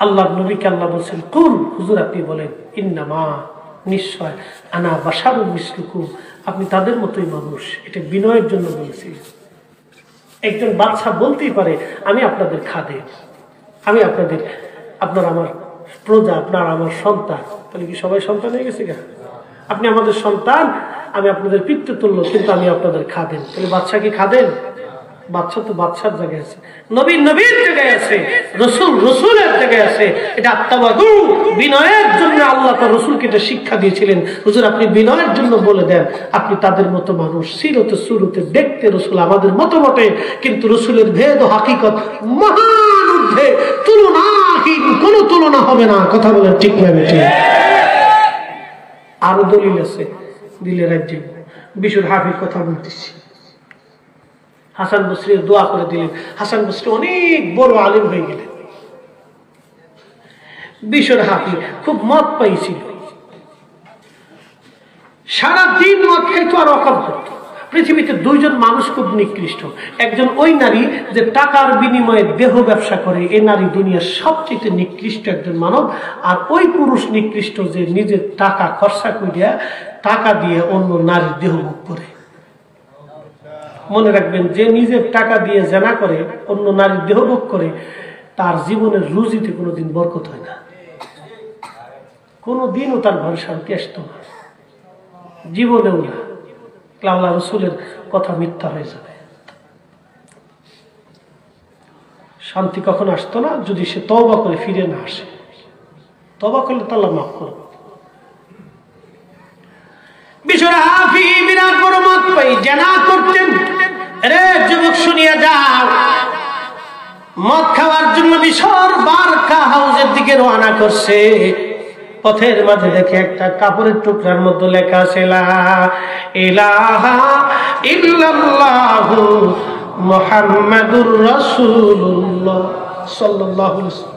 আল্লাহ নবীকে আল্লাহ বলছেন, কুল হুজুর আপনি বলেন, ইন্নামা নিশ্চয়, আনা বাশারুন মিসলুকুম, আপনি তাদের মতোই মানুষ। এটা বিনয়ের জন্য বলেছি। একজন বাদশা বলতেই পারে, আমি আপনাদের খাদেম, আমি আপনার আমার প্রজা, আপনার আমার সন্তান। তাহলে কি সবাই সন্তান হয়ে গেছে? আপনি আমাদের সন্তান, আমি আপনাদের পিতৃতুল্য, কিন্তু আমি আপনাদের খাদেম। তাহলে বাদশা কি খাদেম? বাদশা তো বাদশার জায়গায় আছে, নবী নবীর জায়গায় আছে, রসুল রসুলের জায়গায় আছে। এটা আত্মাবাদু, বিনয়ের জন্য আল্লাহ তার রসুলকে এটা শিক্ষা দিয়েছিলেন। হুজুর আপনি বিনয়ের জন্য বলে দেন, আপনি তাদের মতো মানুষ, সিরতে সুরতে দেখতে রসুল আমাদের মতো বটে, কিন্তু রসুলের ভেদ ও হাকিকত মহান ঊর্ধ্বে, তুলনাহীন, কোনো তুলনা হবে না। কথা বলেন ঠিক না বেঠিক? আরো দলিল আছে, দিলে রাজ্যে বিশুর হাফির কথা বলতেছি। হাসান বসরি দোয়া করে দিলেন, হাসান বসরি অনেক বড় আলেম হয়ে গেলেন। বিশুর হাফি খুব মদ পাইছিল, সারাদিন মদ খাইতো আর অকাম করত। পৃথিবীতে দুইজন মানুষ খুব নিকৃষ্ট, একজন ওই নারী যে টাকার বিনিময়ে দেহ ব্যবসা করে, এই নারী দুনিয়ার সবচেয়ে নিকৃষ্ট একজন মানব। আর ওই পুরুষ নিকৃষ্ট যে নিজের টাকা খরচা করিয়া টাকা দিয়ে অন্য নারীর দেহ ভোগ করে। মনে রাখবেন, যে নিজের টাকা দিয়ে জেনা করে, অন্য নারীর দেহ ভোগ করে, তার জীবনের রুজিতে কোনোদিন বরকত হয় না, কোনোদিনও তার ঘরে শান্তি আসতো না, জীবনেও না। আল্লাহ রসুলের কথা মিথ্যা হয়ে যাবে, শান্তি কখন আসতো না যদি সে তওবা করে ফিরে না আসে। তওবা করলে তো আল্লাহ মাফ করবে। বিশুর হাফি বিরাট বড় মত পাই জানা করতেন। রে যুবক শুনিয়া যাও, মদ খাওয়ার জন্য বিশর বারকা হাউসের দিকে রওনা করছে। পথের মাঝে দেখে একটা কাপড়ের টুকরার মধ্যে লেখা আছে, লা ইলাহা ইল্লাল্লাহু মুহাম্মাদুর রাসূলুল্লাহ সাল্লাল্লাহু আলাইহি ওয়াসাল্লাম।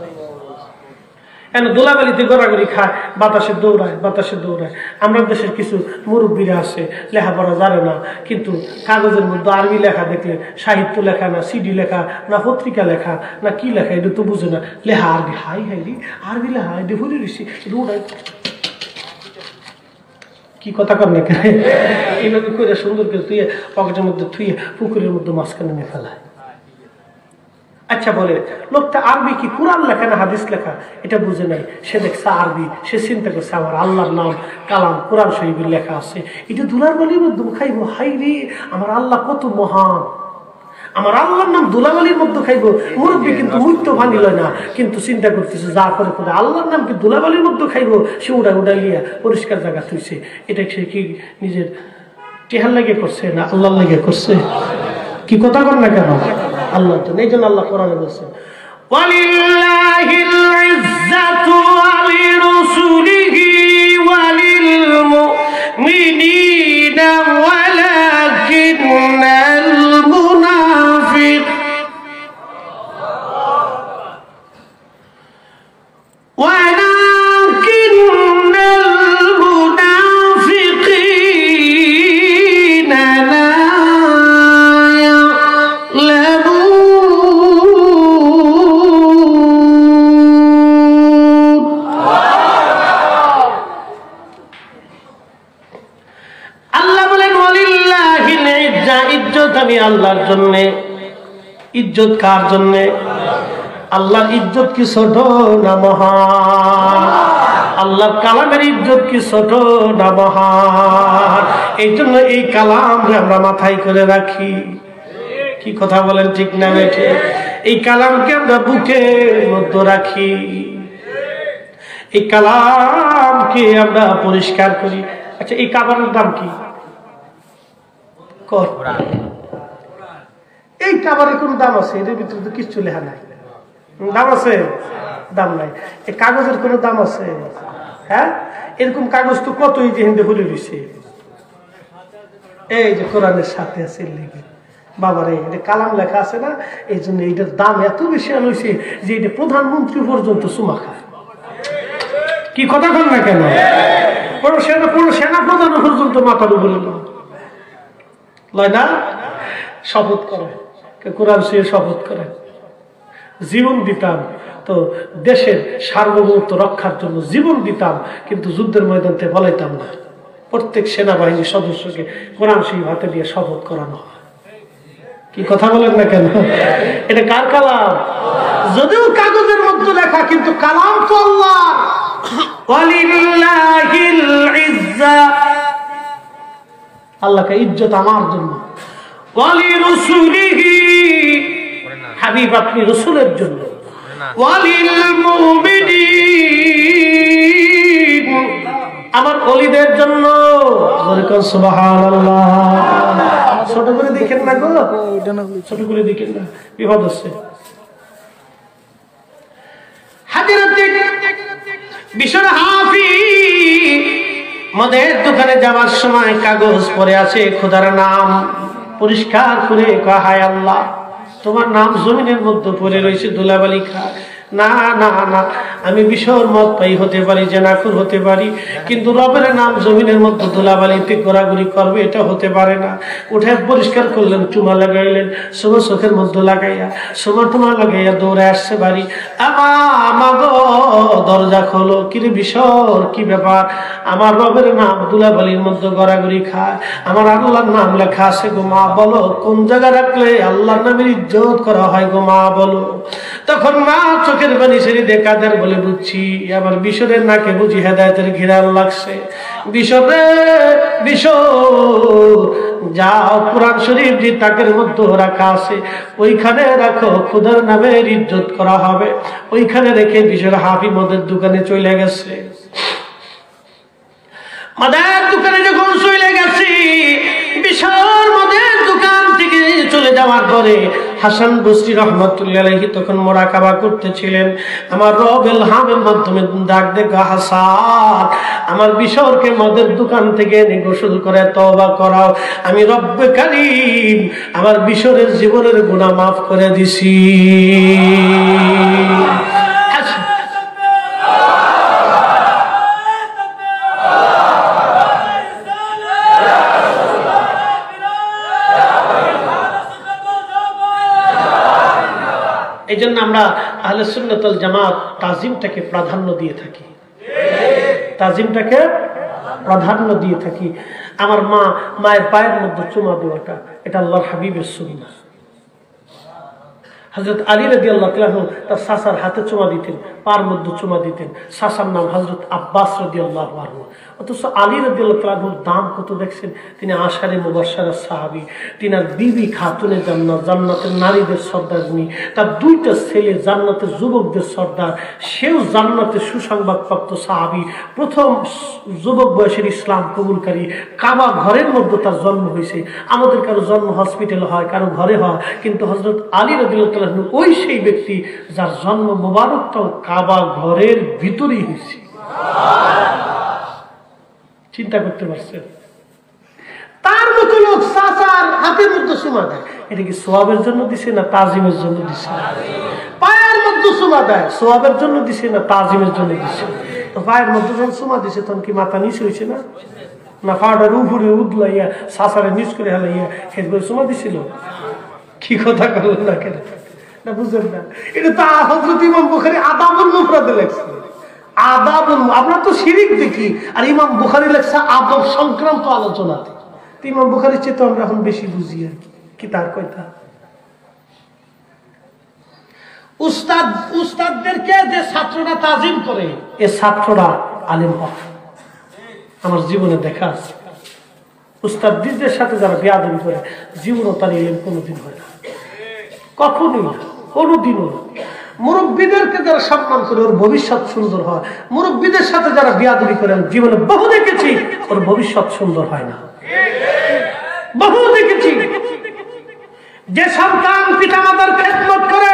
দোলাবালিতে গড়াগড়ি খায়, বাতাসে দৌড়ায়, বাতাসে দৌড়ায়। আমরা দেশের কিছু মুরব্বীরা আছে, লেখাপড়া জানে না, কিন্তু কাগজের মধ্যে আরবি লেখা দেখলে, সাহিত্য লেখা না সিডি লেখা না পত্রিকা লেখা না কি লেখা, এটা তো বুঝে না। লেখা আরবি, হাই হাইরি আরবি লেখা, এটা ভুলে দিচ্ছি, দৌড়ায়। কি কথা কর না কেন? এইভাবে করে সুন্দর করে তুই পকেটের মধ্যে থুয়ে পুকুরের মধ্যে মাঝখানে নিয়ে ফেলায়। আচ্ছা বলে, লোকটা আরবি কি কোরআন লেখা না হাদিস লেখা এটা বুঝে নাই। সে দেখছে আরবি, সে চিন্তা করছে আমার আল্লাহর নাম কালাম কোরআন শরীফের লেখা আছে, এটা দুলাবালির মধ্যে খাইবো। হাই রে, আমার আল্লাহ কত মহান, আমার আল্লাহর নাম দুলাবালির মধ্যে খাইবো। মুরব্বী কিন্তু মুক্ত ভাঙি লয় না, কিন্তু চিন্তা করতেছে যা করে করে আল্লাহর নামকে দুলাবালির মধ্যে খাইবো। সে উড়াই লিয়া পরিষ্কার জায়গা থুইছে। এটা সে কি নিজের টেহার লাগে করছে না আল্লাহর লাগে করছে? কি কথা কর না কেন? আল্লাহ তো এই জন্য আল্লাহ কোরআনে বলছেন, ওয়ালিল্লাহিল ইজ্জাতু ওয়া লিরাসূলিহি ওয়া লিল মুমিনিনা ওয়ালাকিন্নাল মুনাফিক আল্লাহর জন্যে। ইজ্জত কার জন্যে? আল্লাহর ইজ্জত কি ছোট না মহান? আল্লাহর কালামের ইজ্জত কি ছোট না মহান? এই জন্য এই কালাম আমরা মাথায় করে রাখি। কি কথা বলেন, ঠিক না বেঠে? এই কালামকে আমরা বুকের মধ্যে রাখি, এই কালামকে আমরা পরিষ্কার করি। আচ্ছা, এই কাবারের দাম কি? এই কাবারের কোন দাম আছে? এর ভিতরে তো কিছু লেখা নাই। দাম আছে? দাম নাই। এই কাগজের কোন দাম আছে? হ্যাঁ, এরকম কাগজ তো কতই যে হিন্দে ভুলে দিছে। এই যে কোরআনের সাথে আছে লিখে বাবারে, এটা কালাম লেখা আছে না, এই জন্য এটার দাম এত বেশি হয়েছে যে এটা প্রধানমন্ত্রী পর্যন্ত চুমা খায়। কি কথা বল না কেন? কোনো সেনা প্রধান পর্যন্ত মাথার উপরে লয় না, শপথ করে, কোরআন সে শপথ করে জীবন দিতাম, তো দেশের সার্বভৌমত্ব রক্ষার জন্য জীবন দিতাম, কিন্তু যুদ্ধের ময়দান থেকে বলাইতাম না। প্রত্যেক সেনাবাহিনীর সদস্যকে কোরআন শরীফ হাতে দিয়ে শপথ করানো হয়। কি কথা বলেন না কেন? এটা কার কালাম? যদিও কাগজের মধ্যে লেখা, কিন্তু কালাম তো আল্লাহ। ওয়ালিল্লাহিল ইজ্জা, আল্লাহকে ইজ্জত আমার জন্য। ওয়ালিরসুলিহি, হাবিব আপনি রাসূলের জন্য। ওয়ালিল মুমিনিন, আমার ওলিদের জন্য। সুবহানাল্লাহ। ছোট করে দেখেন না গো, ছোট করে দেখেন না, বিপদ হচ্ছে। বিশর হাফি মদের দোকানে যাওয়ার সময় কাগজ পড়ে আছে, খোদার নাম পরিষ্কার করে কয়, হায় আল্লাহ, তোমার নাম জমিনের মধ্যে পড়ে রয়েছে, ধুলাবালি খা। না না না, আমি বিশর মত পাই হতে পারি, জেনাকুর হতে পারি, কিন্তু রবের নাম জমিনের মধ্যে ধুলাবালিতে ঘোরাঘুরি করবে, এটা হতে পারে না। উঠে পরিষ্কার করলেন, চুমা লাগাইলেন, সোমা চোখের মধ্যে লাগাইয়া, সোমা টুমা লাগাইয়া দৌড়ে আসছে বাড়ি। আমা গো, দরজা খোলো। কিরে বিশর, কি ব্যাপার? আমার রবের নাম ধুলাবালির মধ্যে ঘোরাঘুরি খায়, আমার আল্লাহর নাম লেখা আছে গো মা, বলো কোন জায়গা রাখলে আল্লাহর নামের ইজ্জত করা হয় গো মা, বলো। তখন মা চোখের পানি ছেড়ে দেখাদের বলে, বুঝছি, আমার বিশরের নাকে বুঝি হেদায়েতের ঘিরাল লাগছে। বিশরে বিশর, যাও কোরআন শরীফ যে তাকের মধ্যে রাখা আছে ওইখানে রাখো, খোদার নামের ইজ্জত করা হবে। ওইখানে রেখে বিশর হাফি মদের দোকানে চলে গেছে। মদের দোকানে যখন চলে গেছি, বিশর মদের দোকান থেকে চলে যাওয়ার পরে হাসান বসরি রহমাতুল্লাহ আলাইহি তখন মুরাকাবা করতেছিলেন। আমার রব ইলহামের মাধ্যমে ডাক দেখা, হাসান, আমার বিশরকে মদের দোকান থেকে এনে গোসল করে তওবা করাও, আমি রব্বে কারীম আমার বিশরের জীবনের গুনাহ মাফ করে দিছি। এই জন্য আমরা আহলে সুন্নাত ওয়াল জামাত তাজিমটাকে প্রাধান্য দিয়ে থাকি, তাজিমটাকে প্রাধান্য দিয়ে থাকি। আমার মায়ের পায়ের মধ্যে চুমা দেওয়াটা, এটা আল্লাহর হাবিবের সুন্নাহ। হযরত আলী রাদিয়াল্লাহু তাআলা তার চাচার হাতে চুমা দিতেন, পার মধ্যে চুমা দিতেন। চাচার নাম হযরত আব্বাস রাদিয়াল্লাহু আনহু। অথচ আলী রাদিয়াল্লাহু তাআলার দাম কত দেখছেন? তিনি আশারে মুবাশশারা সাহাবী, তিনার বিবি খাতুনে জান্নাত, জান্নাতের নারীদের সর্দার উনি, তার দুইটা ছেলে জান্নাতের যুবকদের সর্দার, সেও জান্নাতের সুসংবাদপ্রাপ্ত সাহাবী, প্রথম যুবক বয়সের ইসলাম কবুলকারী। কাবা ঘরের মধ্যে তার জন্ম হয়েছে। আমাদের কারো জন্ম হসপিটালে হয়, কারো ঘরে হয়, কিন্তু হযরত আলী রাদিয়াল্লাহু তাআলা ওই সেই ব্যক্তি যার জন্ম মোবারকটাও কাবা ঘরের ভিতরেই হয়েছে। চিন্তা করতে পারছেন? তার মতো লোক চাচার হাতের মধ্যে চুমা দেয়, এটা কি সোয়াবের জন্য দিছে না তাজিমের জন্য দিছে? পায়ের মধ্যে চুমা দেয়, সোয়াবের জন্য দিছে না তাজিমের জন্য দিছে? তো পায়ের মধ্যে যখন চুমা দিছে তখন কি মাথা নিচে হয়েছে না? না পাউডার উপরে উদলাইয়া চাচারে নিচ করে হেলাইয়া খেত করে চুমা দিছিল? কি কথা করলেন না কেন? না বুঝলেন না? এটা তো হযরত ইমাম বুখারী আদাবুল মুফরাদে লেখছে। আদাবুল, আমরা তো শিরিক দেখি, আর ইমাম বুখারী লেখছে আদব সংক্রান্ত আলোচনাতে। ইমাম বুখারীর চেয়ে তো আমরা এখন বেশি বুঝি আর কি। কি তার কইতা উস্তাদদেরকে যে ছাত্ররা তাজিম করে এ ছাত্ররা আলেম হয়। আমার জীবনে দেখা আছে উস্তাদদের সাথে যারা বেয়াদবি করে জীবনও তার এলেম কোনোদিন হয় না, কখনোই না, কোনোদিনও না। মুরব্বীদেরকে যারা সম্মান করে ওর ভবিষ্যৎ সুন্দর হয়, মুরব্বীদের সাথে যারা বেয়াদবি করে জীবনে বহু দেখেছি ওর ভবিষ্যৎ সুন্দর হয় না, বহু দেখেছি। যে সন্তান পিতামাতার খেদমত করে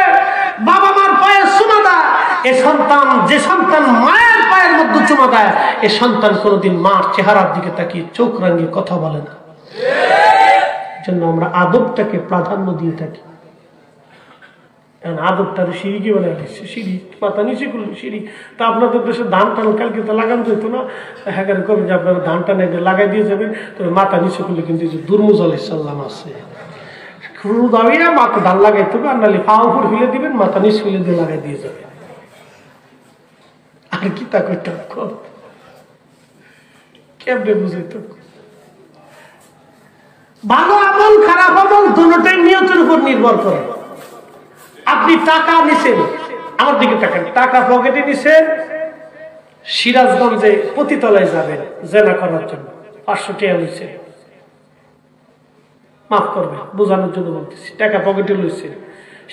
বাবা মার পায়ে চুমা দেয়, এ সন্তান যে সন্তান মায়ের পায়ের মধ্যে চুমা দেয় এ সন্তান কোনোদিন মার চেহারার দিকে তাকিয়ে চোখ রাঙিয়ে কথা বলে না। জন্য আমরা আদবটাকে প্রাধান্য দিয়ে থাকি। আদবটা সিঁড়ি বানায় দিচ্ছে, সিঁড়ি মাথা নিচে করলে সিঁড়ি। তা আপনাদের দেশে ধান টান কালকে তো লাগানো যেত না, হ্যাঁ করবেন যে আপনারা ধান টান লাগাই দিয়ে যাবেন, তবে মাথা নিচে করলে কিন্তু দুর্মুজ আলাইসাল্লাম আছে, শুরু দাঁড়িয়ে মাথা ধান লাগাইতে হবে, আর নাহলে পা উপর ফেলে দিবেন, মাথা নিচ ফেলে দিয়ে লাগাই দিয়ে যাবেন। আর কি তা করতে কেমনে বুঝাইত? ভালো আমল খারাপ আমল দুটোটাই নিয়তের উপর নির্ভর করে। আপনি টাকা নিছেন, আমার দিকে টাকা টাকা পকেটে নিছেন, সিরাজগঞ্জে পতিতলায় যাবেন জেনা করার জন্য, 500 টাকা নিচ্ছে, মাফ করবে বোঝানোর জন্য বলতেছি, টাকা পকেটে লইছেন,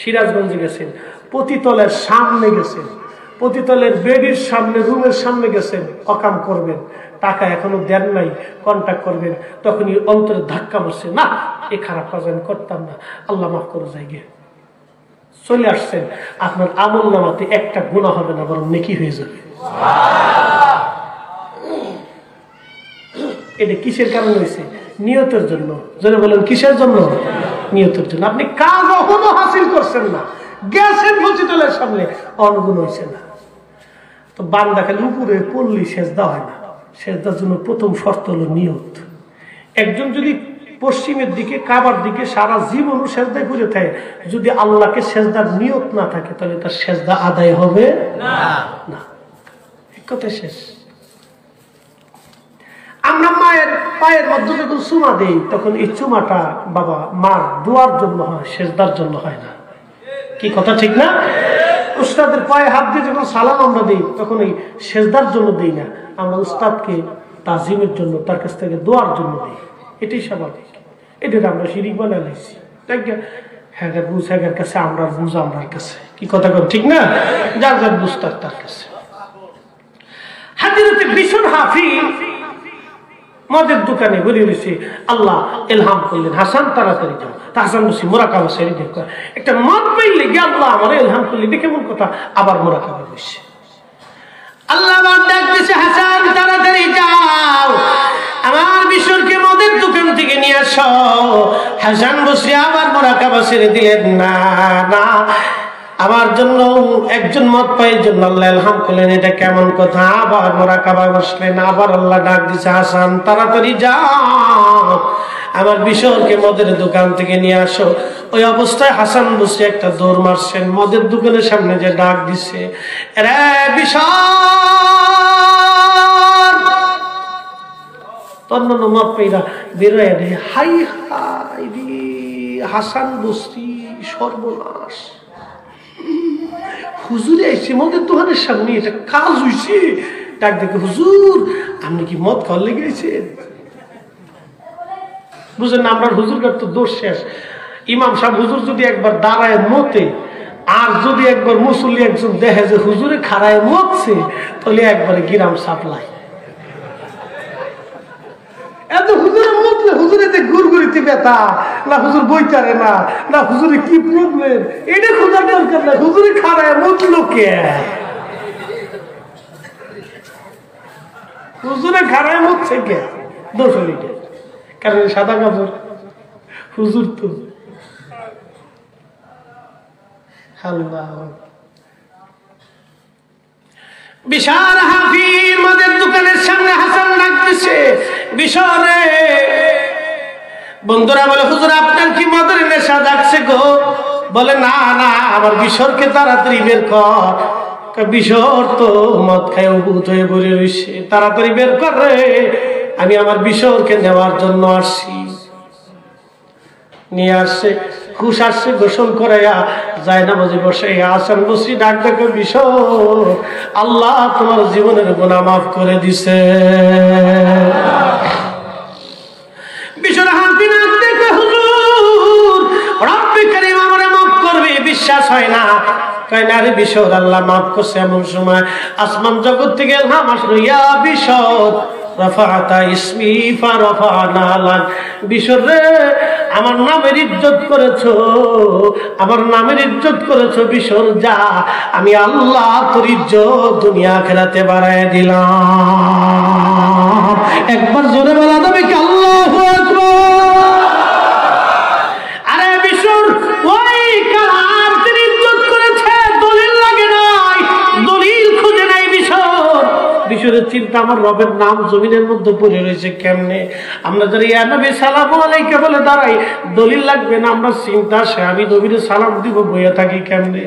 সিরাজগঞ্জে গেছেন, পতিতলের সামনে গেছেন, পতিতলের বেডির সামনে রুমের সামনে গেছেন, অকাম করবেন, টাকা এখনো দেন নাই, কন্ট্যাক্ট করবেন, তখনই অন্তরে ধাক্কা মারছে, না এ খারাপ কাজ আমি করতাম না, আল্লাহ মাফ করে যাই গিয়ে চলে আসছেন। আপনার আমল নামাতে একটা গুনাহ হবে না, বরং নেকি হয়ে যাবে। এটা কিসের কারণে হয়েছে? নিয়তের জন্য। যেন বলেন কিসের জন্য? নিয়তের জন্য। আপনি কাজ কখনো হাসিল করছেন না, গেছেন পতিতলের সামনে, অনগুণ হয়েছে না। তো বান্দা খালি উপরে পড়লেই সেজদা হয় না, সেজদার জন্য প্রথম শর্ত হলো নিয়ত। একজন যদি পশ্চিমের দিকে কাবার দিকে সারা জীবনও সেজদায় পড়ে থাকে, যদি আল্লাহকে সেজদার নিয়ত না থাকে তাহলে তার সেজদা আদায় হবে না। এক কথায় শেষ। আমরা মায়ের পায়ের মধ্যে যখন চুমা দেই তখন এই চুমাটা বাবা মার দোয়ার জন্য হয়, সেজদার জন্য হয় না। কি কথা ঠিক না? উস্তাদের পায়ে হাত দিয়ে যখন সালাম আমরা দিই তখন এই সেজদার জন্য দিই না, আমরা উস্তাদকে তাজিমের জন্য, তার কাছ থেকে দোয়ার জন্য দিই। এটাই স্বাভাবিক। এটা আমরা শিরিক বানাই লাইছি। হ্যাঁ বুঝ হ্যাঁ কাছে, আমরা বুঝ আমরার কাছে। কি কথা কর ঠিক না? যার যার বুঝ তার কাছে। হাদিরতে বিশুর হাফিজ মদের দোকানে ঘুরে রয়েছে, আল্লাহ এলহাম করলেন হাসান তাড়াতাড়ি যাও। তা হাসান বসি মোরাকাবা সেরে দেখ, একটা মদ পাইলে গিয়ে আল্লাহ আমার এলহাম করলে, এটা কেমন কথা? আবার মোরাকাবা বসছে, আল্লাহ আবার ডাক দিছে, হাসান তাড়াতাড়ি যাও, আমার বিশ্বরকে মদের দোকান থেকে নিয়ে আসো। হাসান বসরি আবার মোরাকাবা ছেড়ে দিলেন, না না আমার জন্য একজন মদ পাইয়ের জন্য আল্লাহ এলহাম করলেন, এটা কেমন কথা? আবার মোরাকাবা বসলেন, আবার আল্লাহ ডাক দিছে, হাসান তাড়াতাড়ি যাও, আমার বিশ্বরকে মদের দোকান থেকে নিয়ে আসো। ওই অবস্থায় হাসান বসরি একটা দৌড় মারছেন, মদের দোকানের সামনে যে ডাক দিছে, রে বিশর, অন্যান্য মদ পাইরা বেরোয় রে, হাই হাই রে হাসান বসরি সর্বনাশ, হুজুরে আইছে মদের দোকানের সামনে, এটা কাজ হইছে। ডাক দেখে, হুজুর আপনি কি মদ খাওয়ার লেগে গেছেন? বুঝলেন না, আমরা হুজুরকার তো দোষ শেষ। ইমাম সাহেব হুজুর যদি একবার দাঁড়ায় মতে, আর যদি একবার মুসল্লি একজন দেখে যে হুজুরে খাড়ায় মতছে, তাহলে একবারে গিরাম সাপ্লাই। এত হুজুরে মতলে হুজুরেতে গুড়গুড়িতে ব্যথা না, হুজুর বইতারে না, না হুজুরে কি প্রবলেম, এটা খোঁজার দরকার না, হুজুরে খাড়ায় মতলো কে? হুজুরে খাড়ায় মতছে কে? দোষ হইতে, কারণ সাদা কাপড় হুজুর তো। আল্লাহ, বিশাল হাফিজ মদের দোকানের সামনে হাসান ডাকতেছে, বিশালে বন্ধুরা বলে, হুজুর আপনার কি মদের নেশা ডাকছে গো? বলে, না না আমার বিশরকে তাড়াতাড়ি বের কর। বিশর তো মদ খায় উভূত হয়ে বলে রয়েছে, তাড়াতাড়ি বের কর রে, আমি আমার বিশরকে নেওয়ার জন্য আসছি। নিয়ে আসছে, হুশ আসছে, গোসল করাইয়া যায় নামাজে বসে হাসান বসরি ডাক ডাকে, বিশর আল্লাহ তোমার জীবনের গুনাহ মাফ করে দিছে। বিশর হাতে নাক দেখে, হুজুর রব্বে কারীম আমারে মাফ করবে, বিশ্বাস হয় না। কয় না রে বিশর, আল্লাহ মাফ করছে। এমন সময় আসমান জগৎ থেকে ইলহাম আসলো, ইয়া বিশর রাফাতা ইসমি ফারাফানা লাক। বিশর রে, আমার নামের ইজ্জত করেছো, আমার নামের ইজ্জত করেছো। বিশর যা, আমি আল্লাহ তোর ইজ্জত দুনিয়া আখিরাতে বাড়ায় দিলাম। একবার জোরে বলা যাবে কি আল্লাহু আকবার? আরে বিশর ওই কালার তিনি ইজ্জত করেছে, দলিল লাগে নাই, দলিল খুঁজে নাই বিশর। বিশরের চিন্তা, আমার রবের নাম জমিনের মধ্যে পড়ে রয়েছে কেমনে। আমরা যারা ইয়া নবী সালামু আলাইকা বলে দাঁড়াই, দলিল লাগবে না, আমরা চিন্তা সে আমি নবীর সালাম দিব বইয়া থাকি কেমনে।